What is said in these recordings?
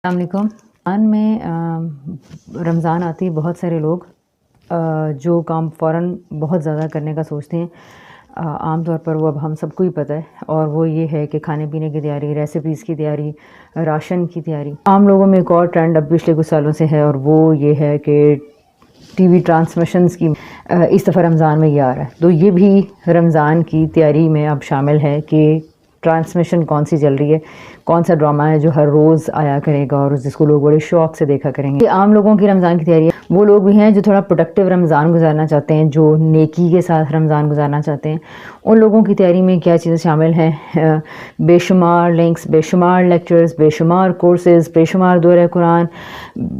السلام علیکم۔ رمضان میں رمضان آتی بہت سارے لوگ جو کام فوراً بہت زیادہ کرنے کا سوچتے ہیں، عام طور پر وہ اب ہم سب کو ہی پتہ ہے، اور وہ یہ ہے کہ کھانے پینے کی تیاری، ریسیپیز کی تیاری، راشن کی تیاری۔ عام لوگوں میں ایک اور ٹرینڈ اب پچھلے کچھ سالوں سے ہے، اور وہ یہ ہے کہ ٹی وی ٹرانسمیشنز کی اس دفعہ رمضان میں یہ آ رہا ہے، تو یہ بھی رمضان کی تیاری میں اب شامل ہے کہ ٹرانسمیشن کون سی چل رہی ہے، کون سا ڈرامہ ہے جو ہر روز آیا کرے گا اور جس کو لوگ بڑے شوق سے دیکھا کریں گے۔ عام لوگوں کی رمضان کی تیاری ہے، وہ لوگ بھی ہیں جو تھوڑا پروڈکٹیو رمضان گزارنا چاہتے ہیں، جو نیکی کے ساتھ رمضان گزارنا چاہتے ہیں۔ ان لوگوں کی تیاری میں کیا چیزیں شامل ہیں؟ بے شمار لنکس، بے شمار لیکچرز، بے شمار کورسز، بے شمار دورہ قرآن،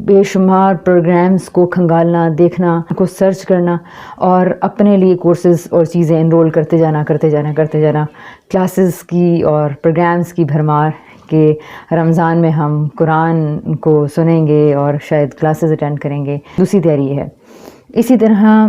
بے شمار پروگرامز کو کھنگالنا، دیکھنا، کو سرچ کرنا، اور اپنے لیے کورسز اور چیزیں انرول کرتے جانا، کلاسز کی اور پروگرامز کی بھرمار کہ رمضان میں ہم قرآن کو سنیں گے اور شاید کلاسز اٹینڈ کریں گے۔ دوسری تیاری یہ ہے۔ اسی طرح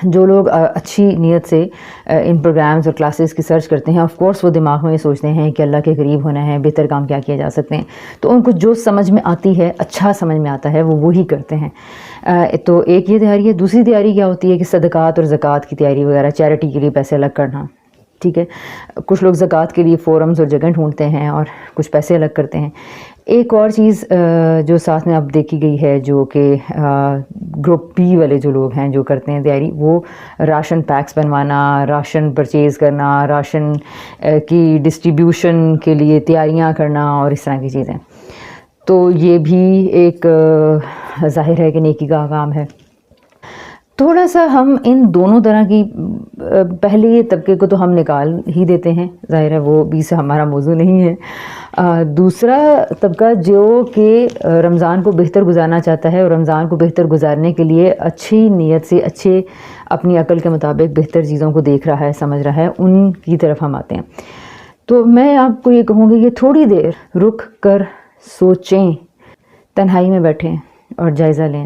جو لوگ اچھی نیت سے ان پروگرامز اور کلاسز کی سرچ کرتے ہیں، آف کورس وہ دماغ میں یہ سوچتے ہیں کہ اللہ کے قریب ہونا ہے، بہتر کام کیا کیے جا سکتے ہیں، تو ان کو جو سمجھ میں آتی ہے، اچھا سمجھ میں آتا ہے، وہ وہی کرتے ہیں۔ تو ایک یہ تیاری ہے۔ دوسری تیاری کیا ہوتی ہے کہ صدقات اور زکوٰۃ کی تیاری وغیرہ، چیریٹی کے لیے پیسے الگ کرنا، ٹھیک ہے۔ کچھ لوگ زکوٰۃ کے لیے فورمز اور جگہ ڈھونڈتے ہیں اور کچھ پیسے الگ کرتے ہیں۔ ایک اور چیز جو ساتھ میں اب دیکھی گئی ہے، جو کہ گروپ بی والے جو لوگ ہیں جو کرتے ہیں تیاری، وہ راشن پیکس بنوانا، راشن پرچیز کرنا، راشن کی ڈسٹریبیوشن کے لیے تیاریاں کرنا اور اس طرح کی چیزیں۔ تو یہ بھی ایک ظاہر ہے کہ نیکی کا کام ہے۔ تھوڑا سا ہم ان دونوں طرح کی پہلے طبقے کو تو ہم نکال ہی دیتے ہیں، ظاہر ہے وہ بھی سے ہمارا موضوع نہیں ہے۔ دوسرا طبقہ جو کہ رمضان کو بہتر گزارنا چاہتا ہے اور رمضان کو بہتر گزارنے کے لیے اچھی نیت سے، اچھے اپنی عقل کے مطابق بہتر چیزوں کو دیکھ رہا ہے، سمجھ رہا ہے، ان کی طرف ہم آتے ہیں۔ تو میں آپ کو یہ کہوں گی کہ تھوڑی دیر رک کر سوچیں، تنہائی میں بیٹھیں اور جائزہ لیں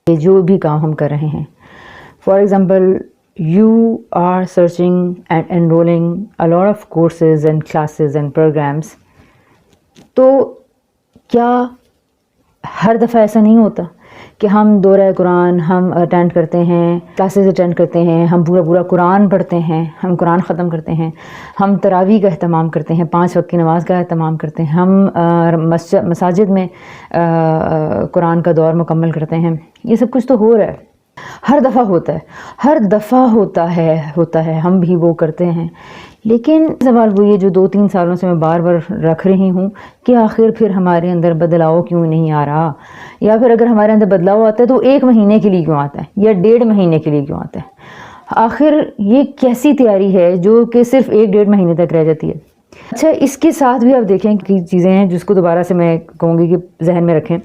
کہ جو بھی کام ہم کر رہے ہیں۔ For example, you are searching and enrolling a lot of courses and classes and programs. تو کیا ہر دفعہ ایسا نہیں ہوتا کہ ہم دورہ قرآن ہم اٹینڈ کرتے ہیں، کلاسز اٹینڈ کرتے ہیں، ہم پورا قرآن پڑھتے ہیں، ہم قرآن ختم کرتے ہیں، ہم تراویح کا اہتمام کرتے ہیں، 5 وقت کی نماز کا اہتمام کرتے ہیں، ہم مساجد میں قرآن کا دور مکمل کرتے ہیں۔ یہ سب کچھ تو ہو رہا ہے، ہر دفعہ ہوتا ہے، ہم بھی وہ کرتے ہیں۔ لیکن سوال وہ یہ جو 2-3 سالوں سے میں بار بار رکھ رہی ہوں کہ آخر پھر ہمارے اندر بدلاؤ کیوں نہیں آ رہا، یا پھر اگر ہمارے اندر بدلاؤ آتا ہے تو 1 مہینے کے لیے کیوں آتا ہے یا 1.5 مہینے کے لیے کیوں آتا ہے؟ آخر یہ کیسی تیاری ہے جو کہ صرف 1-1.5 مہینے تک رہ جاتی ہے؟ اچھا، اس کے ساتھ بھی آپ دیکھیں کہ چیزیں ہیں جس کو دوبارہ سے میں کہوں گی کہ ذہن میں رکھیں۔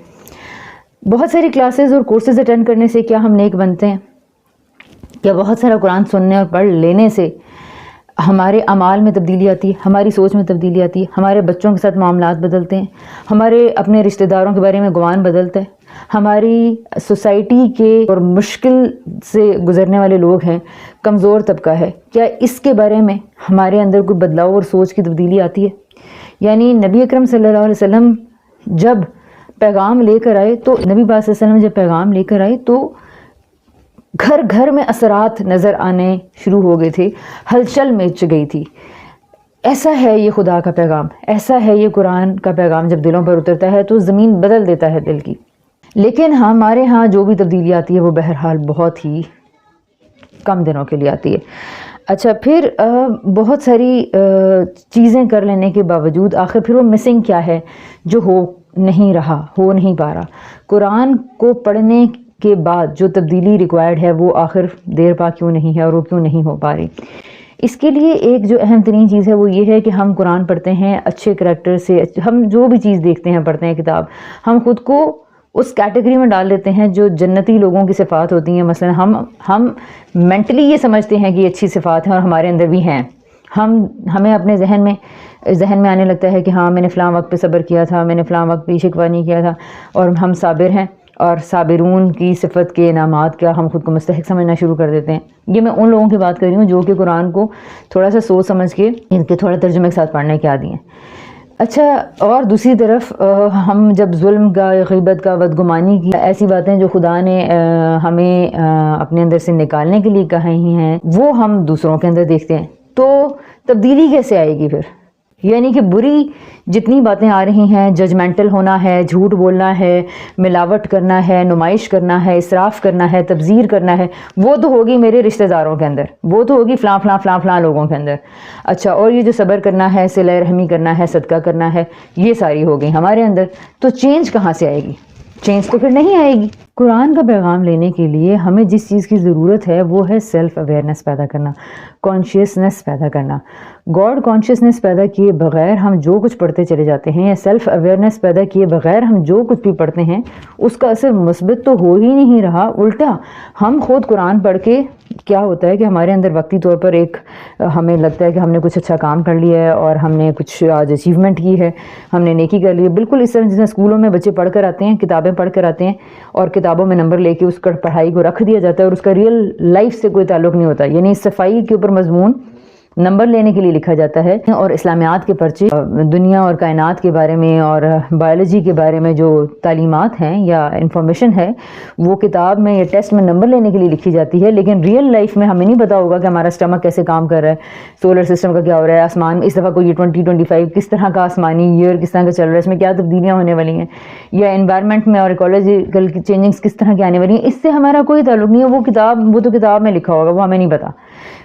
بہت ساری کلاسز اور کورسز اٹینڈ کرنے سے کیا ہم نیک بنتے ہیں؟ کیا بہت سارا قرآن سننے اور پڑھ لینے سے ہمارے اعمال میں تبدیلی آتی ہے، ہماری سوچ میں تبدیلی آتی ہے، ہمارے بچوں کے ساتھ معاملات بدلتے ہیں، ہمارے اپنے رشتہ داروں کے بارے میں گمان بدلتا ہے، ہماری سوسائٹی کے اور مشکل سے گزرنے والے لوگ ہیں، کمزور طبقہ ہے، کیا اس کے بارے میں ہمارے اندر کوئی بدلاؤ اور سوچ کی تبدیلی آتی ہے؟ یعنی نبی اکرم صلی اللہ علیہ وسلم جب پیغام لے کر آئے تو جب پیغام لے کر آئے تو گھر گھر میں اثرات نظر آنے شروع ہو گئے تھے، ہلچل مچ گئی تھی۔ ایسا ہے یہ خدا کا پیغام، ایسا ہے یہ قرآن کا پیغام، جب دلوں پر اترتا ہے تو زمین بدل دیتا ہے دل کی۔ لیکن ہمارے ہاں جو بھی تبدیلی آتی ہے وہ بہرحال بہت ہی کم دنوں کے لیے آتی ہے۔ اچھا، پھر بہت ساری چیزیں کر لینے کے باوجود آخر پھر وہ مسنگ کیا ہے جو ہو نہیں پا رہا؟ قرآن کو پڑھنے کے بعد جو تبدیلی ریکوائرڈ ہے وہ آخر دیر پا کیوں نہیں ہے اور وہ کیوں نہیں ہو پا رہی؟ اس کے لیے ایک جو اہم ترین چیز ہے وہ یہ ہے کہ ہم قرآن پڑھتے ہیں اچھے کریکٹر سے، ہم جو بھی چیز دیکھتے ہیں، پڑھتے ہیں کتاب، ہم خود کو اس کیٹیگری میں ڈال دیتے ہیں جو جنتی لوگوں کی صفات ہوتی ہیں۔ مثلا ہم مینٹلی یہ سمجھتے ہیں کہ یہ اچھی صفات ہیں اور ہمارے اندر بھی ہیں، ہمیں اپنے ذہن میں آنے لگتا ہے کہ ہاں میں نے فلاں وقت پہ صبر کیا تھا، میں نے فلاں وقت پہ شکوہ نہیں کیا تھا، اور ہم صابر ہیں، اور صابرون کی صفت کے انعامات کا ہم خود کو مستحق سمجھنا شروع کر دیتے ہیں۔ یہ میں ان لوگوں کی بات کر رہی ہوں جو کہ قرآن کو تھوڑا سا سوچ سمجھ کے ان کے تھوڑا ترجمے کے ساتھ پڑھنے کے عادی ہیں۔ اچھا، اور دوسری طرف ہم جب ظلم کا، غیبت کا، بدگمانی کی ایسی باتیں جو خدا نے ہمیں اپنے اندر سے نکالنے کے لیے کہی ہیں وہ ہم دوسروں کے اندر دیکھتے ہیں، تو تبدیلی کیسے آئے گی پھر؟ یعنی کہ بری جتنی باتیں آ رہی ہیں، ججمنٹل ہونا ہے، جھوٹ بولنا ہے، ملاوٹ کرنا ہے، نمائش کرنا ہے، اسراف کرنا ہے، تبذیر کرنا ہے، وہ تو ہوگی میرے رشتہ داروں کے اندر، وہ تو ہوگی فلاں فلاں فلاں فلاں لوگوں کے اندر۔ اچھا، اور یہ جو صبر کرنا ہے، صلہ رحمی کرنا ہے، صدقہ کرنا ہے، یہ ساری ہو گئی ہمارے اندر، تو چینج کہاں سے آئے گی؟ چینج تو پھر نہیں آئے گی۔ قرآن کا پیغام لینے کے لیے ہمیں جس چیز کی ضرورت ہے وہ ہے سیلف اویئرنیس پیدا کرنا، کانشیسنس پیدا کرنا۔ گاڈ کانشیسنس پیدا کیے بغیر ہم جو کچھ پڑھتے چلے جاتے ہیں، یا سیلف اویئرنیس پیدا کیے بغیر ہم جو کچھ بھی پڑھتے ہیں اس کا اثر مثبت تو ہو ہی نہیں رہا، الٹا ہم خود قرآن پڑھ کے کیا ہوتا ہے کہ ہمارے اندر وقتی طور پر ایک ہمیں لگتا ہے کہ ہم نے کچھ اچھا کام کر لیا ہے اور ہم نے کچھ آج اچیومنٹ کی ہے، ہم نے نیکی کر لی ہے، بالکل اس طرح جس طرح اسکولوں میں بچے پڑھ کر آتے ہیں، کتابیں پڑھ کر آتے ہیں اور کتابوں میں نمبر لے کے اس کا پڑھائی کو رکھ دیا جاتا ہے اور اس کا ریئل لائف سے کوئی تعلق نہیں ہوتا، یعنی صفائی کے اوپر مضمون نمبر لینے کے لیے لکھا جاتا ہے، اور اسلامیات کے پرچے دنیا اور کائنات کے بارے میں اور بایولوجی کے بارے میں جو تعلیمات ہیں یا انفارمیشن ہے وہ کتاب میں یا ٹیسٹ میں نمبر لینے کے لیے لکھی جاتی ہے، لیکن ریئل لائف میں ہمیں نہیں پتا ہوگا کہ ہمارا اسٹمک کیسے کام کر رہا ہے، سولر سسٹم کا کیا ہو رہا ہے، آسمان اس دفعہ کوئی 2025 کس طرح کا آسمانی ایئر کس طرح کا چل رہا ہے، اس میں کیا تبدیلیاں ہونے والی ہیں، یا انوائرمنٹ میں اور ایکولوجیکل چینجنگز کس طرح کی آنے والی ہیں، اس سے ہمارا کوئی تعلق نہیں ہے، وہ تو کتاب میں لکھا ہوگا، وہ ہمیں نہیں پتا۔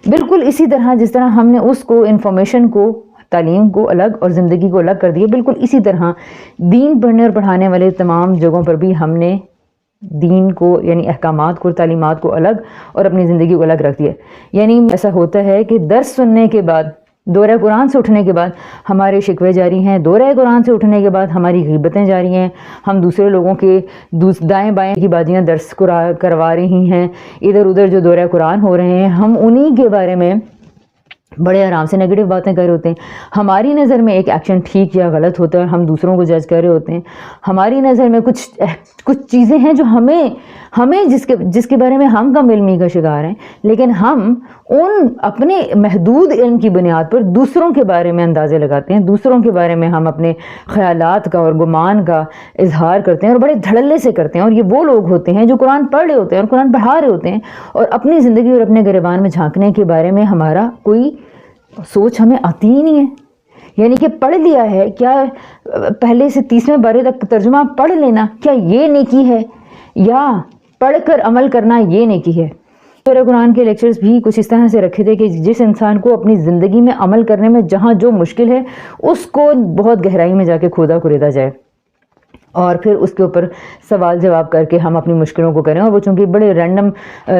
بالکل اسی طرح جس طرح ہم نے اس کو انفارمیشن کو، تعلیم کو الگ اور زندگی کو الگ کر دیا، بالکل اسی طرح دین پڑھنے اور پڑھانے والے تمام جگہوں پر بھی ہم نے دین کو یعنی احکامات کو اور تعلیمات کو الگ اور اپنی زندگی کو الگ رکھ دیا۔ یعنی ایسا ہوتا ہے کہ درس سننے کے بعد، دورہ قرآن سے اٹھنے کے بعد ہمارے شکوے جاری ہیں، دورہ قرآن سے اٹھنے کے بعد ہماری غیبتیں جاری ہیں، ہم دوسرے لوگوں کے دائیں بائیں کی باتیاں درس کروا رہی ہیں، ادھر ادھر جو دورہ قرآن ہو رہے ہیں ہم انہی کے بارے میں بڑے آرام سے نیگیٹو باتیں کر رہے ہوتے ہیں۔ ہماری نظر میں ایک ایکشن ٹھیک یا غلط ہوتا ہے اور ہم دوسروں کو جج کر رہے ہوتے ہیں، ہماری نظر میں کچھ چیزیں ہیں جو ہمیں جس کے بارے میں ہم کم علمی کا شکار ہیں، لیکن ہم ان اپنے محدود علم کی بنیاد پر دوسروں کے بارے میں اندازے لگاتے ہیں، دوسروں کے بارے میں ہم اپنے خیالات کا اور گمان کا اظہار کرتے ہیں اور بڑے دھڑلے سے کرتے ہیں، اور یہ وہ لوگ ہوتے ہیں جو قرآن پڑھ رہے ہوتے ہیں اور قرآن پڑھا رہے ہوتے ہیں، اور اپنی زندگی اور اپنے گریبان میں جھانکنے کے بارے میں ہمارا کوئی سوچ ہمیں آتی ہی نہیں ہے۔ یعنی کہ پڑھ لیا ہے کیا، پہلے سے 30ویں بارے تک ترجمہ پڑھ لینا کیا یہ نیکی ہے، یا پڑھ کر عمل کرنا یہ نیکی ہے؟ سورہ قرآن کے لیکچرز بھی کچھ اس طرح سے رکھے تھے کہ جس انسان کو اپنی زندگی میں عمل کرنے میں جہاں جو مشکل ہے اس کو بہت گہرائی میں جا کے کھودا کریدا جائے، اور پھر اس کے اوپر سوال جواب کر کے ہم اپنی مشکلوں کو کریں۔ اور وہ چونکہ بڑے رینڈم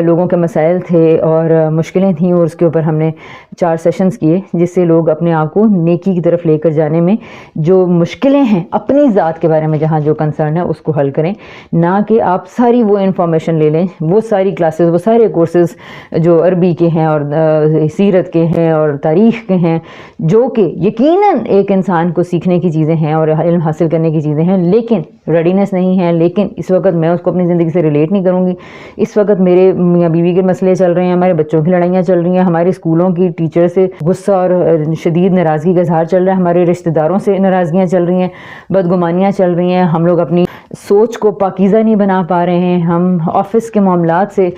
لوگوں کے مسائل تھے اور مشکلیں تھیں، اور اس کے اوپر ہم نے 4 سیشنز کیے جس سے لوگ اپنے آپ کو نیکی کی طرف لے کر جانے میں جو مشکلیں ہیں اپنی ذات کے بارے میں جہاں جو کنسرن ہے اس کو حل کریں، نہ کہ آپ ساری وہ انفارمیشن لے لیں، وہ ساری کلاسز، وہ سارے کورسز جو عربی کے ہیں اور سیرت کے ہیں اور تاریخ کے ہیں، جو کہ یقیناً ایک انسان کو سیکھنے کی چیزیں ہیں اور علم حاصل کرنے کی چیزیں ہیں، لیکن ریڈینس نہیں ہے، لیکن اس وقت میں اس کو اپنی زندگی سے ریلیٹ نہیں کروں گی۔ اس وقت میرے میاں بیوی کے مسئلے چل رہے ہیں، ہمارے بچوں کی لڑائیاں چل رہی ہیں، ہمارے اسکولوں کی ٹیچر سے غصہ اور شدید ناراضگی کا اظہار چل رہا ہے، ہمارے رشتہ داروں سے ناراضگیاں چل رہی ہیں، بدگمانیاں چل رہی ہیں، ہم لوگ اپنی سوچ کو پاکیزہ نہیں بنا پا رہے ہیں، ہم آفس کے معاملات سے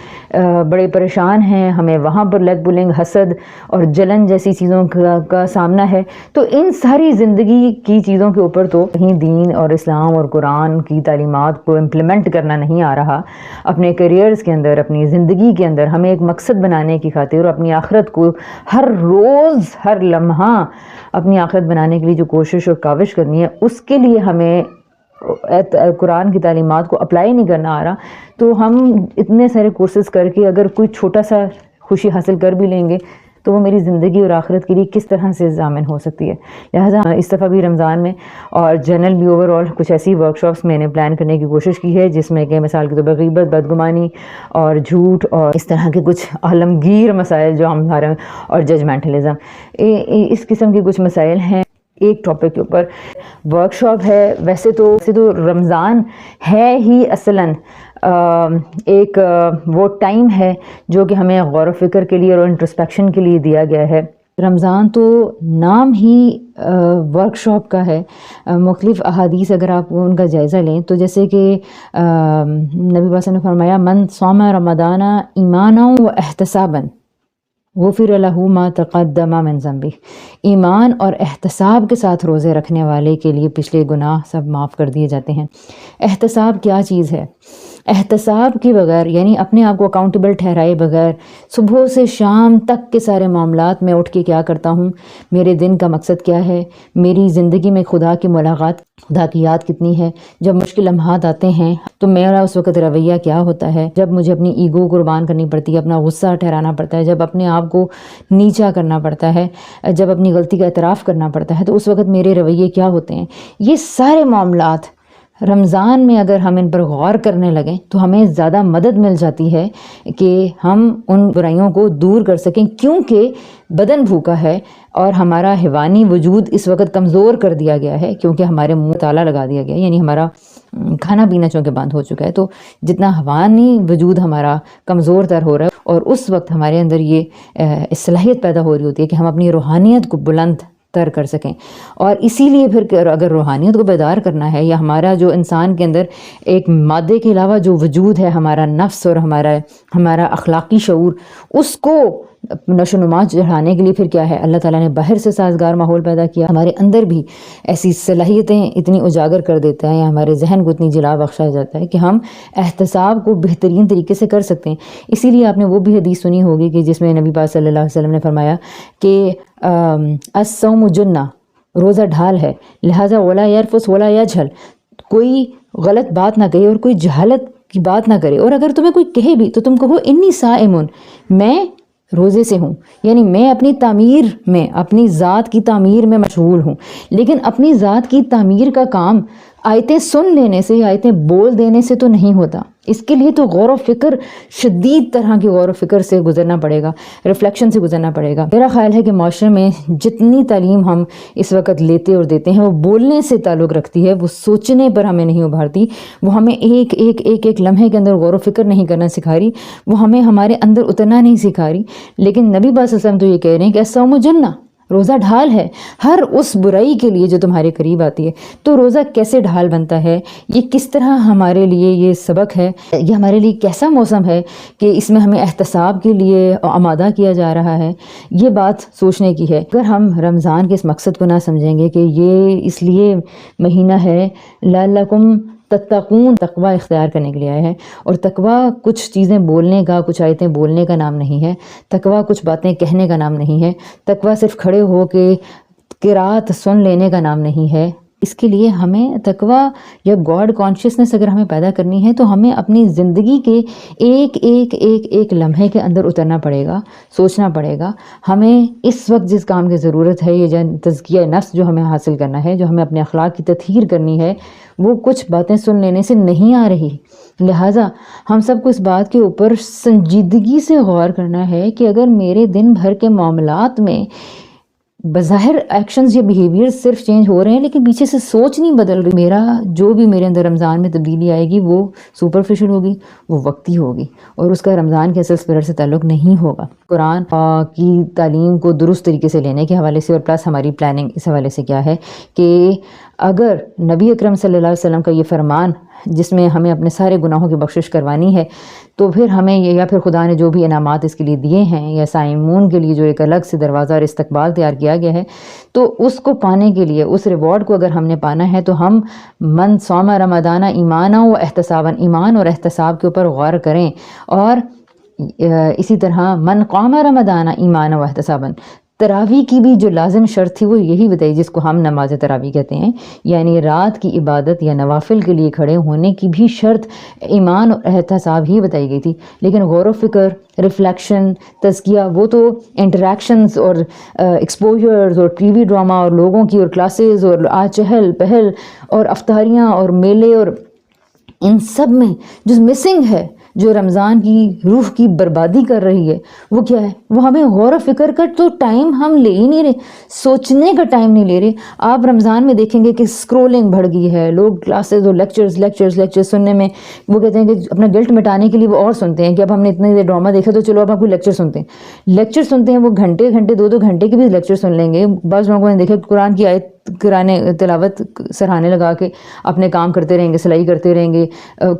بڑے پریشان ہیں، ہمیں وہاں پر لیگ پولنگ، حسد اور جلن جیسی چیزوں کا سامنا ہے۔ تو ان ساری زندگی کی چیزوں کے اوپر تو کہیں دین اور اسلام اور قرآن کی تعلیمات کو امپلیمنٹ کرنا نہیں آ رہا۔ اپنے کیریئرز کے اندر، اپنی زندگی کے اندر ہمیں ایک مقصد بنانے کی خاطر اور اپنی آخرت کو ہر روز ہر لمحہ اپنی آخرت بنانے کے لیے جو کوشش اور کاوش کرنی ہے، اس کے لیے ہمیں قرآن کی تعلیمات کو اپلائی نہیں کرنا آ رہا، تو ہم اتنے سارے کورسز کر کے اگر کوئی چھوٹا سا خوشی حاصل کر بھی لیں گے تو وہ میری زندگی اور آخرت کے لیے کس طرح سے ضامن ہو سکتی ہے۔ لہٰذا اس دفعہ بھی رمضان میں اور جنرل بھی اوور آل کچھ ایسی ورکشاپس میں نے پلان کرنے کی کوشش کی ہے جس میں کہ مثال کے طور پر غیبت، بدگمانی اور جھوٹ اور اس طرح کے کچھ عالمگیر مسائل جو ہمارے، اور ججمنٹلزم، اس قسم کے کچھ مسائل ہیں۔ ایک ٹاپک کے اوپر ورکشاپ ہے۔ ویسے تو رمضان ہے ہی اصلاً ایک وہ ٹائم ہے جو کہ ہمیں غور و فکر کے لیے اور انٹرسپیکشن کے لیے دیا گیا ہے۔ رمضان تو نام ہی ورک شاپ کا ہے. مختلف احادیث اگر آپ ان کا جائزہ لیں تو جیسے کہ نبی پاک نے فرمایا من صام رمضان ایمانا و احتسابا غفر لہ ما تقدم من ذنبہ. ایمان اور احتساب کے ساتھ روزے رکھنے والے کے لیے پچھلے گناہ سب معاف کر دیے جاتے ہیں. احتساب کیا چیز ہے؟ احتساب کے بغیر یعنی اپنے آپ کو اکاؤنٹیبل ٹھہرائے بغیر صبح سے شام تک کے سارے معاملات میں اٹھ کے کیا کرتا ہوں، میرے دن کا مقصد کیا ہے، میری زندگی میں خدا کی ملاقات، خدا کی یاد کتنی ہے، جب مشکل لمحات آتے ہیں تو میرا اس وقت رویہ کیا ہوتا ہے، جب مجھے اپنی ایگو قربان کرنی پڑتی ہے، اپنا غصہ ٹھہرانا پڑتا ہے، جب اپنے آپ کو نیچا کرنا پڑتا ہے، جب اپنی غلطی کا اعتراف کرنا پڑتا ہے، تو اس وقت میرے رویے کیا ہوتے ہیں. یہ سارے معاملات رمضان میں اگر ہم ان پر غور کرنے لگیں تو ہمیں زیادہ مدد مل جاتی ہے کہ ہم ان برائیوں کو دور کر سکیں، کیونکہ بدن بھوکا ہے اور ہمارا حیوانی وجود اس وقت کمزور کر دیا گیا ہے، کیونکہ ہمارے منہ تالا لگا دیا گیا، یعنی ہمارا کھانا پینا چونکہ بند ہو چکا ہے. تو جتنا حیوانی وجود ہمارا کمزور تر ہو رہا ہے اور اس وقت ہمارے اندر یہ صلاحیت پیدا ہو رہی ہوتی ہے کہ ہم اپنی روحانیت کو بلند تر کر سکیں. اور اسی لیے پھر اگر روحانیت کو بیدار کرنا ہے، یا ہمارا جو انسان کے اندر ایک مادے کے علاوہ جو وجود ہے، ہمارا نفس اور ہمارا اخلاقی شعور، اس کو نشو و نما چڑھانے کے لیے پھر کیا ہے، اللہ تعالیٰ نے باہر سے سازگار ماحول پیدا کیا، ہمارے اندر بھی ایسی صلاحیتیں اتنی اجاگر کر دیتا ہے، یا ہمارے ذہن کو اتنی جلا بخشا جاتا ہے کہ ہم احتساب کو بہترین طریقے سے کر سکتے ہیں. اسی لیے آپ نے وہ بھی حدیث سنی ہوگی کہ جس میں نبی پاک صلی اللہ علیہ وسلم نے فرمایا کہ الصوم جنہ، روزہ ڈھال ہے، لہٰذا ولا یرفث ولا یجہل، کوئی غلط بات نہ کہے اور کوئی جہالت کی بات نہ کرے، اور اگر تمہیں کوئی کہے بھی تو تم کہو انی صائم، میں روزے سے ہوں، یعنی میں اپنی تعمیر میں، اپنی ذات کی تعمیر میں مشغول ہوں. لیکن اپنی ذات کی تعمیر کا کام آیتیں سن لینے سے یا آیتیں بول دینے سے تو نہیں ہوتا، اس کے لیے تو غور و فکر، شدید طرح کی غور و فکر سے گزرنا پڑے گا، ریفلیکشن سے گزرنا پڑے گا. میرا خیال ہے کہ معاشرے میں جتنی تعلیم ہم اس وقت لیتے اور دیتے ہیں وہ بولنے سے تعلق رکھتی ہے، وہ سوچنے پر ہمیں نہیں ابھارتی، وہ ہمیں ایک لمحے کے اندر غور و فکر نہیں کرنا سکھا رہی، وہ ہمیں ہمارے اندر اترنا نہیں سکھا رہی. لیکن نبی صلی اللہ علیہ وسلم تو یہ کہہ رہے ہیں کہ الصوم جنہ، روزہ ڈھال ہے ہر اس برائی کے لیے جو تمہارے قریب آتی ہے. تو روزہ کیسے ڈھال بنتا ہے، یہ کس طرح ہمارے لیے یہ سبق ہے، یہ ہمارے لیے کیسا موسم ہے کہ اس میں ہمیں احتساب کے لیے آمادہ کیا جا رہا ہے، یہ بات سوچنے کی ہے. اگر ہم رمضان کے اس مقصد کو نہ سمجھیں گے کہ یہ اس لیے مہینہ ہے لعلکم تتقون، تقوی اختیار کرنے کے لیے آیا ہے، اور تقوی کچھ چیزیں بولنے کا، کچھ آیتیں بولنے کا نام نہیں ہے، تقوی کچھ باتیں کہنے کا نام نہیں ہے، تقوی صرف کھڑے ہو کے قرات سن لینے کا نام نہیں ہے. اس کے لیے ہمیں تقوی یا گاڈ کانشیسنس اگر ہمیں پیدا کرنی ہے تو ہمیں اپنی زندگی کے ایک لمحے کے اندر اترنا پڑے گا، سوچنا پڑے گا. ہمیں اس وقت جس کام کی ضرورت ہے، یہ جو تزکیہ نفس جو ہمیں حاصل کرنا ہے، جو ہمیں اپنے اخلاق کی تطہیر کرنی ہے، وہ کچھ باتیں سن لینے سے نہیں آ رہی. لہٰذا ہم سب کو اس بات کے اوپر سنجیدگی سے غور کرنا ہے کہ اگر میرے دن بھر کے معاملات میں بظاہر ایکشنز یا بیہیویئر صرف چینج ہو رہے ہیں لیکن پیچھے سے سوچ نہیں بدل رہی، میرا جو بھی میرے اندر رمضان میں تبدیلی آئے گی وہ سپرفیشل ہوگی، وہ وقتی ہوگی، اور اس کا رمضان کے اصل اسپرٹ سے تعلق نہیں ہوگا. قرآن کی تعلیم کو درست طریقے سے لینے کے حوالے سے، اور پلس ہماری پلاننگ اس حوالے سے کیا ہے کہ اگر نبی اکرم صلی اللہ علیہ وسلم کا یہ فرمان جس میں ہمیں اپنے سارے گناہوں کی بخشش کروانی ہے، تو پھر ہمیں یہ، یا پھر خدا نے جو بھی انعامات اس کے لیے دیے ہیں، یا صائمون کے لیے جو ایک الگ سے دروازہ اور استقبال تیار کیا گیا ہے، تو اس کو پانے کے لیے، اس ریوارڈ کو اگر ہم نے پانا ہے تو ہم من صام رمضان ایمانا و احتسابا، ایمان اور احتساب کے اوپر غور کریں. اور اسی طرح من قام رمضان ایمانا و احتسابا، تراویح کی بھی جو لازم شرط تھی وہ یہی بتائی جس کو ہم نماز تراویح کہتے ہیں، یعنی رات کی عبادت یا نوافل کے لیے کھڑے ہونے کی بھی شرط ایمان اور احتساب ہی بتائی گئی تھی. لیکن غور و فکر، ریفلیکشن، تزکیہ، وہ تو انٹریکشنز اور ایکسپوجرز اور ٹی وی ڈرامہ اور لوگوں کی اور کلاسز اور چہل پہل اور افطاریاں اور میلے، اور ان سب میں جو مسنگ ہے جو رمضان کی روح کی بربادی کر رہی ہے وہ کیا ہے؟ وہ ہمیں غور و فکر کا تو ٹائم ہم لے ہی نہیں رہے، سوچنے کا ٹائم نہیں لے رہے۔ آپ رمضان میں دیکھیں گے کہ اسکرولنگ بڑھ گئی ہے، لوگ کلاسز اور لیکچرز سننے میں، وہ کہتے ہیں کہ اپنا گلٹ مٹانے کے لیے وہ اور سنتے ہیں کہ اب ہم نے اتنے دیر ڈرامہ دیکھا تو چلو اب ہم کوئی لیکچر سنتے ہیں، وہ گھنٹے 2 گھنٹے کے بھی لیکچر سن لیں گے۔ بعض لوگوں نے دیکھا قرآن کی آیت تلاوت سرہانے لگا کے اپنے کام کرتے رہیں گے، سلائی کرتے رہیں گے،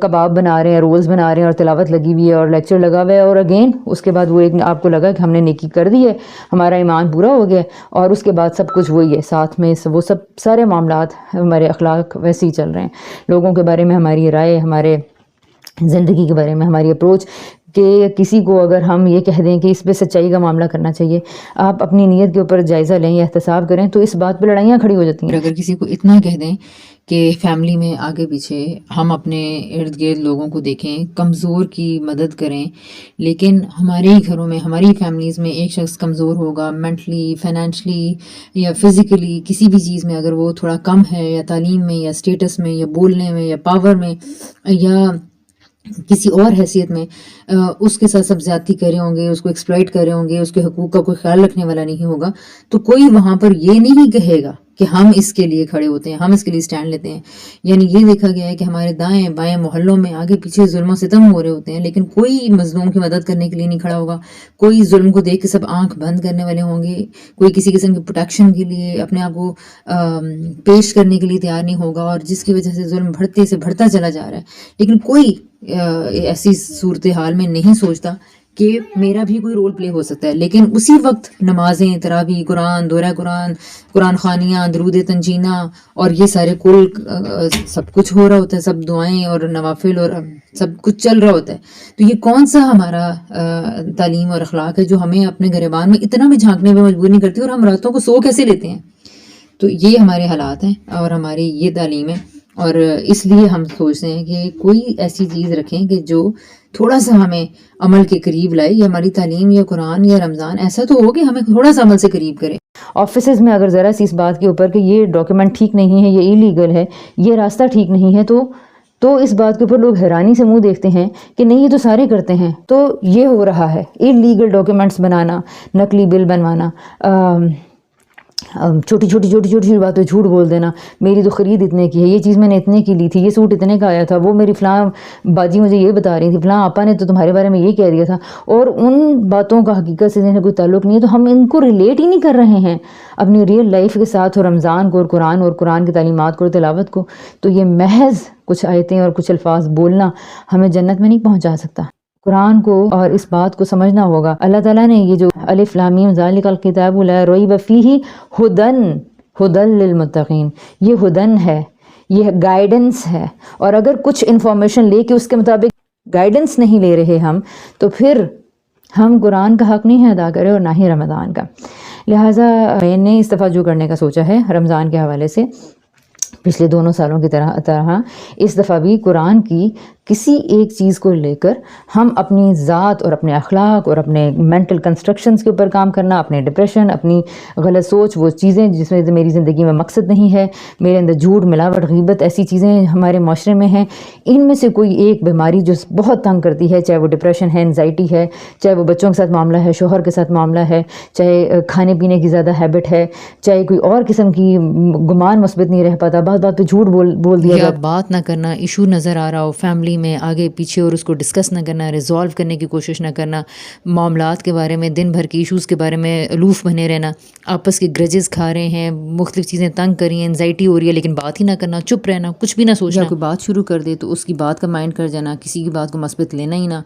کباب بنا رہے ہیں، رولز بنا رہے ہیں، اور تلاوت لگی ہوئی ہے اور لیکچر لگا ہوا ہے، اور اگین اس کے بعد وہ ایک آپ کو لگا کہ ہم نے نیکی کر دی ہے، ہمارا ایمان پورا ہو گیا، اور اس کے بعد سب کچھ وہی ہے، ساتھ میں وہ سب سارے معاملات، ہمارے اخلاق ویسے ہی چل رہے ہیں، لوگوں کے بارے میں ہماری رائے، ہمارے زندگی کے بارے میں ہماری اپروچ، کہ کسی کو اگر ہم یہ کہہ دیں کہ اس پہ سچائی کا معاملہ کرنا چاہیے، آپ اپنی نیت کے اوپر جائزہ لیں یا احتساب کریں، تو اس بات پہ لڑائیاں کھڑی ہو جاتی ہیں۔ اگر کسی کو اتنا کہہ دیں کہ فیملی میں آگے پیچھے ہم اپنے ارد گرد لوگوں کو دیکھیں، کمزور کی مدد کریں، لیکن ہمارے ہی گھروں میں، ہماری فیملیز میں ایک شخص کمزور ہوگا، مینٹلی، فائنینشلی یا فزیکلی کسی بھی چیز میں، اگر وہ تھوڑا کم ہے، یا تعلیم میں، یا اسٹیٹس میں، یا بولنے میں، یا پاور میں، یا کسی اور حیثیت میں، اس کے ساتھ سب زیادتی کر رہے ہوں گے، اس کو ایکسپلائٹ کر رہے ہوں گے، اس کے حقوق کا کوئی خیال رکھنے والا نہیں ہوگا، تو کوئی وہاں پر یہ نہیں کہے گا کہ ہم اس کے لیے کھڑے ہوتے ہیں، ہم اس کے لیے سٹینڈ لیتے ہیں۔ یعنی یہ دیکھا گیا ہے کہ ہمارے دائیں بائیں محلوں میں آگے پیچھے ظلم و ستم ہو رہے ہوتے ہیں، لیکن کوئی مظلوم کی مدد کرنے کے لیے نہیں کھڑا ہوگا، کوئی ظلم کو دیکھ کے سب آنکھ بند کرنے والے ہوں گے، کوئی کسی قسم کی پروٹیکشن کے لیے اپنے آپ کو پیش کرنے کے لیے تیار نہیں ہوگا، اور جس کی وجہ سے ظلم بڑھتے سے بڑھتا چلا جا رہا ہے، لیکن کوئی ایسی صورتحال میں نہیں سوچتا کہ میرا بھی کوئی رول پلے ہو سکتا ہے۔ لیکن اسی وقت نمازیں، تراویح، قرآن، دورہ قرآن، قرآن خوانیاں، درود تنجینہ، اور یہ سارے کل سب کچھ ہو رہا ہوتا ہے، سب دعائیں اور نوافل اور سب کچھ چل رہا ہوتا ہے۔ تو یہ کون سا ہمارا تعلیم اور اخلاق ہے جو ہمیں اپنے گریبان میں اتنا بھی جھانکنے میں مجبور نہیں کرتی، اور ہم راتوں کو سو کیسے لیتے ہیں؟ تو یہ ہمارے حالات ہیں اور ہماری یہ تعلیم ہے، اور اس لیے ہم سوچتے ہیں کہ کوئی ایسی چیز رکھیں کہ جو تھوڑا سا ہمیں عمل کے قریب لائے، یا ہماری تعلیم یا قرآن یا رمضان ایسا تو ہو کہ ہمیں تھوڑا سا عمل سے قریب کرے۔ آفیسز میں اگر ذرا سی اس بات کے اوپر کہ یہ ڈاکیومنٹ ٹھیک نہیں ہے، یہ ایلیگل ہے، یہ راستہ ٹھیک نہیں ہے، تو اس بات کے اوپر لوگ حیرانی سے منہ دیکھتے ہیں کہ نہیں یہ تو سارے کرتے ہیں۔ تو یہ ہو رہا ہے، انلیگل ڈاکیومنٹس بنانا، نقلی بل بنوانا، چھوٹی باتیں جھوٹ بول دینا، میری تو خرید اتنے کی ہے، یہ چیز میں نے اتنے کی لی تھی، یہ سوٹ اتنے کا آیا تھا، وہ میری فلاں باجی مجھے یہ بتا رہی تھی، فلاں آپا نے تو تمہارے بارے میں یہ کہہ دیا تھا، اور ان باتوں کا حقیقت سے کوئی تعلق نہیں ہے، تو ہم ان کو ریلیٹ ہی نہیں کر رہے ہیں اپنی ریئل لائف کے ساتھ، اور رمضان کو اور قرآن کی تعلیمات کو اور تلاوت کو۔ تو یہ محض کچھ آیتیں اور کچھ الفاظ بولنا ہمیں جنت میں نہیں پہنچا سکتا۔ قرآن کو اور اس بات کو سمجھنا ہوگا۔ اللہ تعالیٰ نے یہ جو الف لام میم ذالک الکتاب لا ریب فیہ ہدی للمتقین، یہ ہدن ہے، یہ گائیڈنس ہے، اور اگر کچھ انفارمیشن لے کے اس کے مطابق گائیڈنس نہیں لے رہے ہم، تو پھر ہم قرآن کا حق نہیں ادا کرے اور نہ ہی رمضان کا۔ لہٰذا میں نے اس دفعہ جو کرنے کا سوچا ہے رمضان کے حوالے سے، پچھلے دونوں سالوں کی طرح اس دفعہ بھی قرآن کی کسی ایک چیز کو لے کر ہم اپنی ذات اور اپنے اخلاق اور اپنے مینٹل کنسٹرکشنز کے اوپر کام کرنا، اپنے ڈپریشن، اپنی غلط سوچ، وہ چیزیں جس میں میری زندگی میں مقصد نہیں ہے، میرے اندر جھوٹ، ملاوٹ، غیبت، ایسی چیزیں ہمارے معاشرے میں ہیں، ان میں سے کوئی ایک بیماری جو بہت تنگ کرتی ہے، چاہے وہ ڈپریشن ہے، انزائٹی ہے، چاہے وہ بچوں کے ساتھ معاملہ ہے، شوہر کے ساتھ معاملہ ہے، چاہے کھانے پینے کی زیادہ ہیبٹ ہے، چاہے کوئی اور قسم کی گمان مثبت نہیں رہ پاتا، بات پہ جھوٹ بول دیا یا بات نہ کرنا، ایشو نظر آ رہا ہو فیملی میں آگے پیچھے، اور اس کو ڈسکس نہ کرنا، ریزالو کرنے کی کوشش نہ کرنا، معاملات کے بارے میں، دن بھر کی ایشوز کے بارے میں الوف بنے رہنا، آپس کے گرجز کھا رہے ہیں، مختلف چیزیں تنگ کر رہی ہیں، انزائٹی ہو رہی ہے، لیکن بات ہی نہ کرنا، چپ رہنا، کچھ بھی نہ سوچنا، کوئی بات شروع کر دے تو اس کی بات کا مائنڈ کر جانا، کسی کی بات کو مثبت لینا ہی نہ۔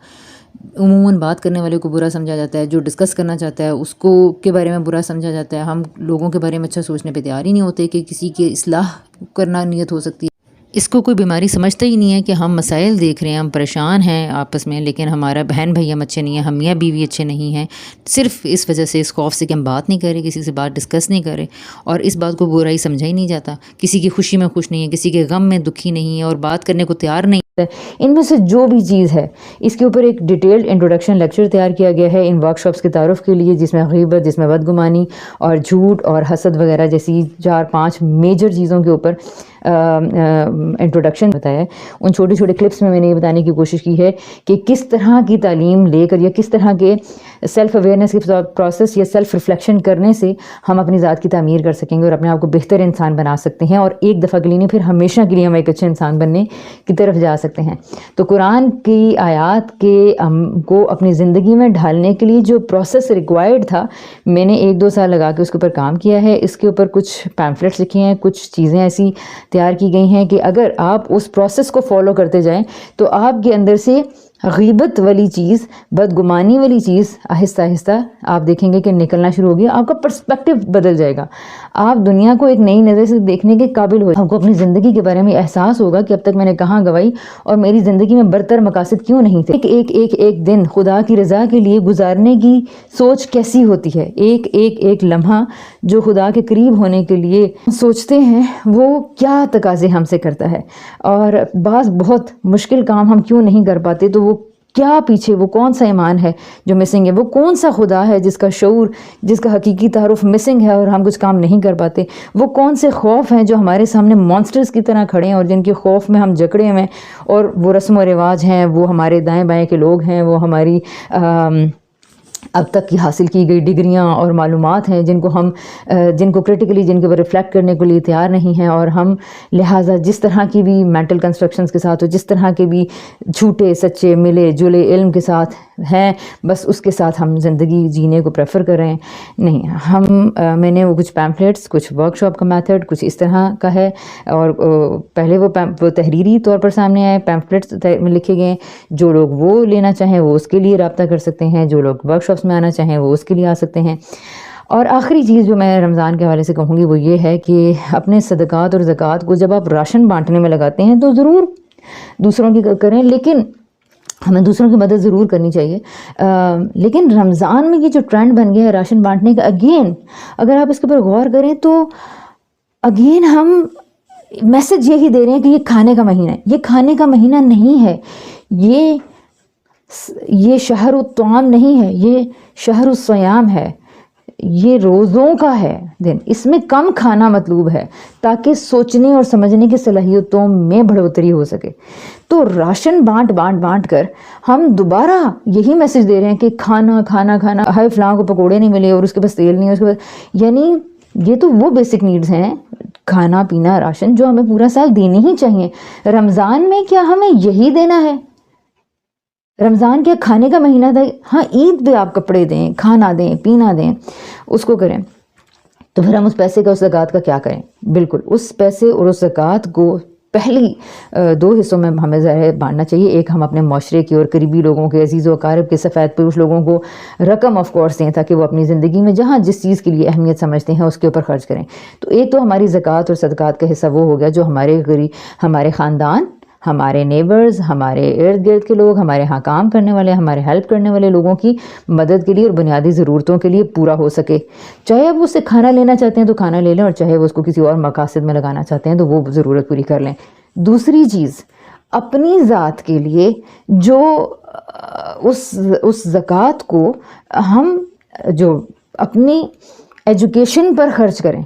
عموماً بات کرنے والے کو برا سمجھا جاتا ہے، جو ڈسکس کرنا چاہتا ہے اس کو کے بارے میں برا سمجھا جاتا ہے۔ ہم لوگوں کے بارے میں اچھا سوچنے پہ تیار ہی نہیں ہوتے کہ کسی کی اصلاح کرنا نیت ہو سکتی ہے۔ اس کو کوئی بیماری سمجھتا ہی نہیں ہے کہ ہم مسائل دیکھ رہے ہیں، ہم پریشان ہیں آپس میں، لیکن ہمارا بہن بھائی ہم اچھے نہیں ہیں، ہم میاں بیوی اچھے نہیں ہیں، صرف اس وجہ سے، اس خوف سے کہ ہم بات نہیں کریں، کسی سے بات ڈسکس نہیں کریں، اور اس بات کو برائی سمجھا ہی نہیں جاتا۔ کسی کی خوشی میں خوش نہیں ہے، کسی کے غم میں دکھی نہیں ہے، اور بات کرنے کو تیار نہیں۔ ان میں سے جو بھی چیز ہے اس کے اوپر ایک ڈیٹیلڈ انٹروڈکشن لیکچر تیار کیا گیا ہے ان ورک شاپس کے تعارف کے لیے، جس میں غیبت، جس میں بدگمانی اور جھوٹ اور حسد وغیرہ جیسی 4-5 میجر چیزوں کے اوپر انٹروڈکشن بتایا ہے، ان چھوٹے چھوٹے کلپس میں نے یہ بتانے کی کوشش کی ہے کہ کس طرح کی تعلیم لے کر یا کس طرح کے سیلف اویئرنیس کے پروسیس یا سیلف ریفلیکشن کرنے سے ہم اپنی ذات کی تعمیر کر سکیں گے اور اپنے آپ کو بہتر انسان بنا سکتے ہیں، اور ایک دفعہ کے لیے نہیں، پھر ہمیشہ کے لیے ہم ایک اچھے انسان بننے کی طرف جا سکتے ہیں۔ تو قرآن کی آیات کو اپنی زندگی میں ڈھالنے کے لیے جو پروسیس ریکوائرڈ تھا، میں نے 1-2 سال لگا کے اس کے اوپر کام کیا ہے۔ اس کے اوپر کچھ پیمفلیٹس لکھے ہیں، کچھ چیزیں ایسی تیار کی گئی ہیں کہ اگر آپ اس پروسیس کو فالو کرتے جائیں تو آپ کے اندر سے غیبت والی چیز، بدگمانی والی چیز آہستہ آہستہ آپ دیکھیں گے کہ نکلنا شروع ہوگی، آپ کا پرسپیکٹو بدل جائے گا، آپ دنیا کو ایک نئی نظر سے دیکھنے کے قابل ہو، آپ کو اپنی زندگی کے بارے میں احساس ہوگا کہ اب تک میں نے کہاں گوائی اور میری زندگی میں برتر مقاصد کیوں نہیں تھے۔ ایک دن خدا کی رضا کے لیے گزارنے کی سوچ کیسی ہوتی ہے، ایک لمحہ جو خدا کے قریب ہونے کے لیے سوچتے ہیں وہ کیا تقاضے ہم سے کرتا ہے، اور بعض بہت مشکل کام ہم کیوں نہیں کر پاتے، تو وہ کیا پیچھے وہ کون سا ایمان ہے جو مسنگ ہے، وہ کون سا خدا ہے جس کا شعور، جس کا حقیقی تعارف مسنگ ہے اور ہم کچھ کام نہیں کر پاتے، وہ کون سے خوف ہیں جو ہمارے سامنے مانسٹرز کی طرح کھڑے ہیں اور جن کے خوف میں ہم جکڑے ہوئے ہیں، اور وہ رسم و رواج ہیں، وہ ہمارے دائیں بائیں کے لوگ ہیں، وہ ہماری اب تک کی حاصل کی گئی ڈگریاں اور معلومات ہیں جن کو کرٹیکلی جن کے اوپر ریفلیکٹ کرنے کے لیے تیار نہیں ہیں، اور ہم لہٰذا جس طرح کی بھی مینٹل کنسٹرکشنز کے ساتھ، اور جس طرح کے بھی جھوٹے سچے ملے جلے علم کے ساتھ ہیں، بس اس کے ساتھ ہم زندگی جینے کو پریفر کر رہے ہیں۔ نہیں، میں نے وہ کچھ پیمفلیٹس، کچھ ورک شاپ کا میتھڈ کچھ اس طرح کا ہے، اور پہلے وہ تحریری طور پر سامنے آئے، پیمفلیٹس میں لکھے گئے، جو لوگ وہ لینا چاہیں وہ اس کے لیے رابطہ کر سکتے ہیں، جو لوگ ورک شاپس میں آنا چاہیں وہ اس کے لیے آ سکتے ہیں۔ اور آخری چیز جو میں رمضان کے حوالے سے کہوں گی وہ یہ ہے کہ اپنے صدقات اور زکوٰۃ کو جب آپ راشن بانٹنے میں لگاتے ہیں تو ضرور دوسروں کی کریں، لیکن ہمیں دوسروں کی مدد ضرور کرنی چاہیے، لیکن رمضان میں یہ جو ٹرینڈ بن گیا ہے راشن بانٹنے کا، اگین اگر آپ اس کے اوپر غور کریں تو اگین ہم میسج یہی دے رہے ہیں کہ یہ کھانے کا مہینہ ہے، یہ کھانے کا مہینہ نہیں ہے، یہ شہر الطعام نہیں ہے، یہ شہر الصیام ہے، یہ روزوں کا ہے دن، اس میں کم کھانا مطلوب ہے تاکہ سوچنے اور سمجھنے کی صلاحیتوں میں بڑھوتری ہو سکے۔ تو راشن بانٹ کر ہم دوبارہ یہی میسج دے رہے ہیں کہ کھانا کھانا کھانا، ہائے فلاں کو پکوڑے نہیں ملے اور اس کے پاس تیل نہیں ہے، اس کے پاس، یعنی یہ تو وہ بیسک نیڈز ہیں، کھانا پینا راشن، جو ہمیں پورا سال دینی ہی چاہیے۔ رمضان میں کیا ہمیں یہی دینا ہے؟ رمضان کیا کھانے کا مہینہ تھا؟ ہاں، عید پہ آپ کپڑے دیں، کھانا دیں، پینا دیں، اس کو کریں، تو پھر ہم اس پیسے کا، اس زکوٰۃ کا کیا کریں؟ بالکل اس پیسے اور اس زکوٰۃ کو پہلی 2 حصوں میں ہمیں ظاہر بانٹنا چاہیے۔ ایک ہم اپنے معاشرے کی اور قریبی لوگوں کے، عزیز و اقارب کے، سفید پوش لوگوں کو رقم آف کورس دیں تاکہ وہ اپنی زندگی میں جہاں جس چیز کے لیے اہمیت سمجھتے ہیں اس کے اوپر خرچ کریں۔ تو ایک تو ہماری زکوٰۃ اور صدقات کا حصہ وہ ہو گیا جو ہمارے خاندان، ہمارے نیبرز، ہمارے ارد گرد کے لوگ، ہمارے ہاں کام کرنے والے، ہمارے ہیلپ کرنے والے لوگوں کی مدد کے لیے اور بنیادی ضرورتوں کے لیے پورا ہو سکے۔ چاہے اب اس سے کھانا لینا چاہتے ہیں تو کھانا لے لیں، اور چاہے وہ اس کو کسی اور مقاصد میں لگانا چاہتے ہیں تو وہ ضرورت پوری کر لیں۔ دوسری چیز، اپنی ذات کے لیے جو اس زکوٰۃ کو ہم جو اپنی ایجوکیشن پر خرچ کریں،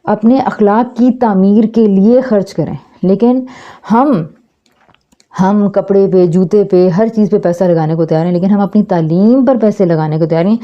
اپنے اخلاق کی تعمیر کے لیے خرچ کریں، لیکن ہم کپڑے پہ، جوتے پہ، ہر چیز پہ پیسہ لگانے کو تیار ہیں، لیکن ہم اپنی تعلیم پر پیسے لگانے کو تیار ہیں۔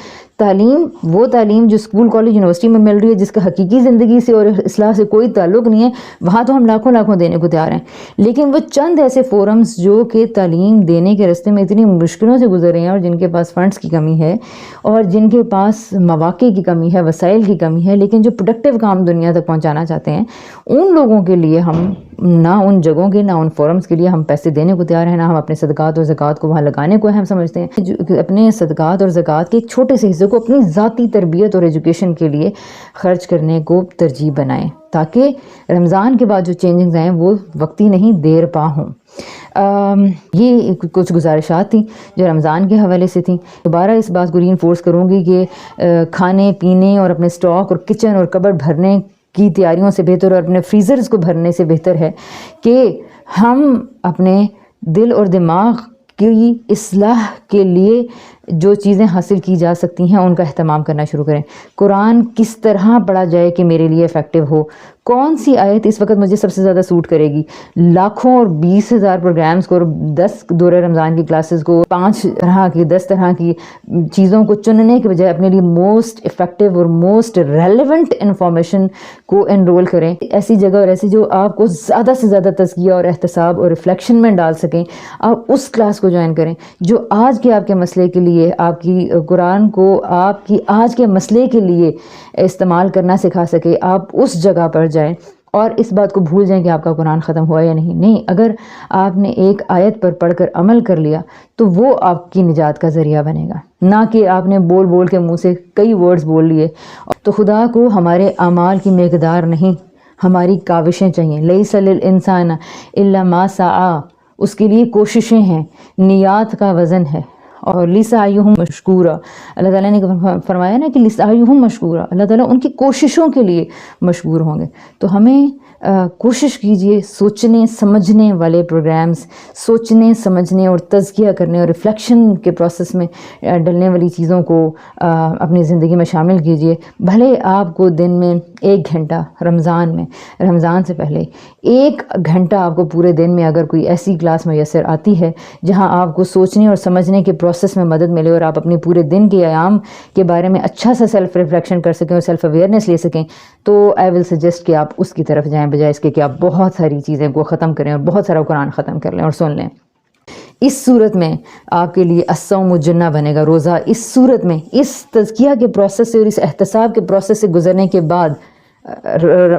وہ تعلیم جو اسکول، کالج، یونیورسٹی میں مل رہی ہے، جس کا حقیقی زندگی سے اور اصلاح سے کوئی تعلق نہیں ہے، وہاں تو ہم لاکھوں دینے کو تیار ہیں، لیکن وہ چند ایسے فورمز جو کہ تعلیم دینے کے راستے میں اتنی مشکلوں سے گزر رہے ہیں، اور جن کے پاس فنڈز کی کمی ہے، اور جن کے پاس مواقع کی کمی ہے، وسائل کی کمی ہے، لیکن جو پروڈکٹیو کام دنیا تک پہنچانا چاہتے ہیں، ان لوگوں کے لیے ہم نہ ان جگہوں کے، نہ ان فورمز کے لیے ہم پیسے دینے کو تیار ہیں، نہ ہم اپنے صدقات اور زکوٰۃ کو وہاں لگانے کو اہم سمجھتے ہیں۔ اپنے صدقات اور زکوٰۃ کے ایک چھوٹے سے حصے کو اپنی ذاتی تربیت اور ایجوکیشن کے لیے خرچ کرنے کو ترجیح بنائیں، تاکہ رمضان کے بعد جو چینجنگز آئیں وہ وقتی نہیں، دیر پا ہوں۔ یہ کچھ گزارشات تھیں جو رمضان کے حوالے سے تھیں۔ دوبارہ اس بات کو ری انفورس کروں گی کہ کھانے پینے اور اپنے اسٹاک اور کچن اور کبڈ بھرنے کی تیاریوں سے بہتر، اور اپنے فریزرز کو بھرنے سے بہتر ہے کہ ہم اپنے دل اور دماغ کی اصلاح کے لیے جو چیزیں حاصل کی جا سکتی ہیں ان کا اہتمام کرنا شروع کریں. قرآن کس طرح پڑھا جائے کہ میرے لیے افیکٹو ہو, کون سی آیت اس وقت مجھے سب سے زیادہ سوٹ کرے گی. لاکھوں اور 20,000 پروگرامز کو اور 10 دورہ رمضان کی کلاسز کو 5 طرح کی 10 طرح کی چیزوں کو چننے کے بجائے اپنے لیے موسٹ افیکٹو اور موسٹ ریلیونٹ انفارمیشن کو انرول کریں. ایسی جگہ اور ایسی جو آپ کو زیادہ سے زیادہ تزکیہ اور احتساب اور ریفلیکشن میں ڈال سکیں, آپ اس کلاس کو جوائن کریں جو آج کے آپ کے مسئلے کے لیے, آپ کی قرآن کو آپ کی آج کے مسئلے کے لیے استعمال کرنا سکھا سکے. آپ اس جگہ پر جائیں اور اس بات کو بھول جائیں کہ آپ کا قرآن ختم ہوا یا نہیں. اگر آپ نے ایک آیت پر پڑھ کر عمل کر لیا تو وہ آپ کی نجات کا ذریعہ بنے گا, نہ کہ آپ نے بول بول کے منہ سے کئی ورڈز بول لیے. تو خدا کو ہمارے اعمال کی مقدار نہیں, ہماری کاوشیں چاہیے. لیس للانسان الا ما سعی, اس کے لیے کوششیں ہیں, نیات کا وزن ہے. اور لسعیہم مشکورا, اللہ تعالیٰ نے فرمایا نا کہ لسعیہم مشکورا, اللہ تعالیٰ ان کی کوششوں کے لیے مشکور ہوں گے. تو ہمیں کوشش کیجئے سوچنے سمجھنے والے پروگرامز, سوچنے سمجھنے اور تزکیہ کرنے اور ریفلیکشن کے پروسیس میں ڈلنے والی چیزوں کو اپنی زندگی میں شامل کیجئے. بھلے آپ کو دن میں 1 گھنٹہ رمضان سے پہلے 1 گھنٹہ آپ کو پورے دن میں اگر کوئی ایسی کلاس میسر آتی ہے جہاں آپ کو سوچنے اور سمجھنے کے پروسیس میں مدد ملے اور آپ اپنے پورے دن کے ایام کے بارے میں اچھا سا سیلف ریفلیکشن کر سکیں اور سیلف اویئرنیس لے سکیں, تو آئی ول سجیسٹ کہ آپ اس کی طرف جائیں بجائے اس کے کہ آپ بہت ساری چیزیں کو ختم کریں اور بہت سارا قرآن ختم کر لیں اور سن لیں. اس صورت میں آپ کے لیے الصوم جنہ بنے گا, روزہ. اس صورت میں اس تزکیہ کے پروسیس سے اور اس احتساب کے پروسیس سے گزرنے کے بعد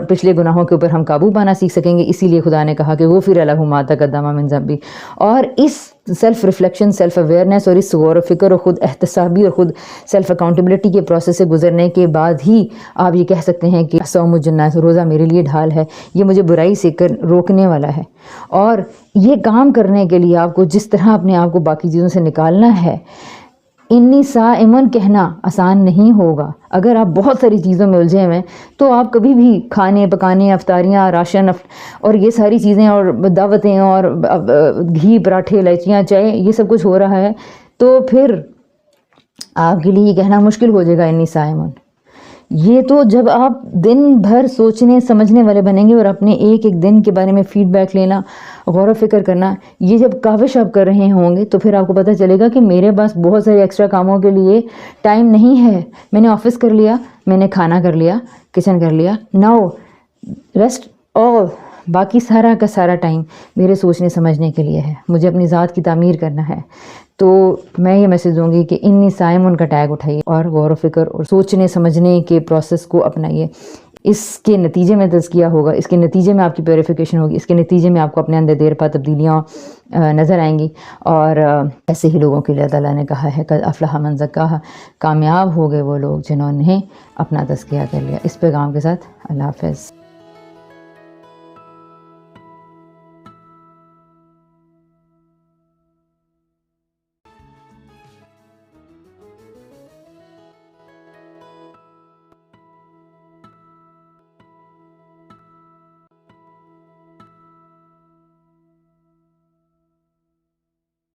پچھلے گناہوں کے اوپر ہم قابو پانا سیکھ سکیں گے. اسی لیے خدا نے کہا کہ غفر لہ ما تقدم من ذنبہ. اور اس سیلف ریفلیکشن, سیلف اویئرنیس اور اس غور و فکر اور خود احتسابی اور خود سیلف اکاؤنٹیبلٹی کے پروسیس سے گزرنے کے بعد ہی آپ یہ کہہ سکتے ہیں کہ صوم جنہ, روزہ میرے لیے ڈھال ہے, یہ مجھے برائی سے روکنے والا ہے. اور یہ کام کرنے کے لیے آپ کو جس طرح اپنے آپ کو باقی چیزوں سے نکالنا ہے, انی صائمن کہنا آسان نہیں ہوگا. اگر آپ بہت ساری چیزوں میں الجھے ہوئے ہیں تو آپ کبھی بھی کھانے پکانے, افطاریاں, راشن اور یہ ساری چیزیں اور دعوتیں اور گھی, پراٹھے, الائچیاں, چائے, یہ سب کچھ ہو رہا ہے تو پھر آپ کے لیے یہ کہنا مشکل ہو جائے گا انی صائمن. یہ تو جب آپ دن بھر سوچنے سمجھنے والے بنیں گے اور اپنے ایک دن کے بارے میں فیڈ بیک لینا, غور و فکر کرنا, یہ جب کاوش آپ کر رہے ہوں گے تو پھر آپ کو پتہ چلے گا کہ میرے پاس بہت سارے ایکسٹرا کاموں کے لیے ٹائم نہیں ہے. میں نے آفس کر لیا, میں نے کھانا کر لیا, کچن کر لیا, ناؤ ریسٹ آل, باقی سارا کا سارا ٹائم میرے سوچنے سمجھنے کے لیے ہے, مجھے اپنی ذات کی تعمیر کرنا ہے. تو میں یہ میسیج دوں گی کہ انی صائمن کا ٹیگ اٹھائیے اور غور و فکر اور سوچنے سمجھنے کے پروسیس کو اپنائیے. اس کے نتیجے میں تزکیہ ہوگا, اس کے نتیجے میں آپ کی پیوریفیکیشن ہوگی, اس کے نتیجے میں آپ کو اپنے اندر دیر پا تبدیلیاں نظر آئیں گی. اور ایسے ہی لوگوں کے لیے اللہ تعالیٰ نے کہا ہے قد افلح من زکاہا, کامیاب ہو گئے وہ لوگ جنہوں نے اپنا تزکیہ کر لیا. اس پیغام کے ساتھ اللہ حافظ.